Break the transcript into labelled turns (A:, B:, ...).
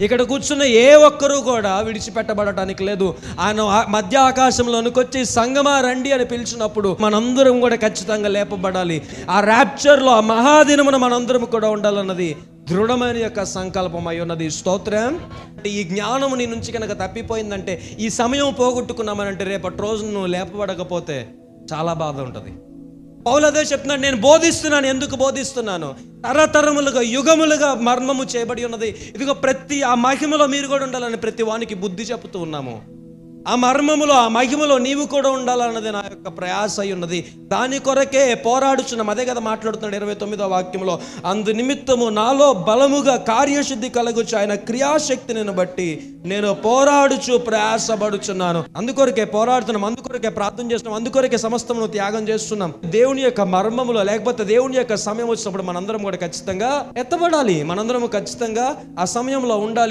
A: ఇక్కడ కూర్చున్న ఏ ఒక్కరూ కూడా విడిచిపెట్టబడటానికి లేదు. ఆయన మధ్య ఆకాశంలోనికి వచ్చి సంగమా రండి అని పిలిచినప్పుడు మనందరం కూడా ఖచ్చితంగా లేపబడాలి. ఆ ర్యాప్చర్లో, ఆ మహాదినమున మనందరం కూడా ఉండాలన్నది దృఢమైన యొక్క సంకల్పం అయి ఉన్నది. స్తోత్రం. ఈ జ్ఞానము నీ నుంచి కనుక తప్పిపోయిందంటే, ఈ సమయం పోగొట్టుకున్నామనంటే, రేపటి రోజు నువ్వు లేపబడకపోతే చాలా బాధ ఉంటుంది. పౌలు అదే చెప్తున్నాడు, నేను బోధిస్తున్నాను. ఎందుకు బోధిస్తున్నాను? తరతరములుగా, యుగములుగా మర్మము చేయబడి ఉన్నది. ఇదిగో ప్రతి ఆ మహిమలో మీరు కూడా ఉండాలని ప్రతి వానికి బుద్ధి చెప్తూ ఉన్నాము. ఆ మర్మములో, ఆ మహిమలో నీవు కూడా ఉండాలన్నది నా యొక్క ప్రయాస అయి ఉన్నది. దాని కొరకే పోరాడుచున్నాం. అదే కదా మాట్లాడుతున్నాడు 29వ వాక్యంలో. అందు నిమిత్తము నాలో బలముగా కార్యశుద్ధి కలుగుచు ఆయన క్రియాశక్తిని బట్టి నేను పోరాడుచు ప్రయాసపడుచున్నాను. అందుకొరకే పోరాడుతున్నాం, అందుకొరకే ప్రార్థన చేస్తున్నాం, అందుకొరకే సమస్తమును త్యాగం చేస్తున్నాం. దేవుని యొక్క మర్మములో, లేకపోతే దేవుని యొక్క సమయం వచ్చినప్పుడు మనందరం కూడా ఖచ్చితంగా ఎత్తబడాలి. మనందరం ఖచ్చితంగా ఆ సమయంలో ఉండాలి.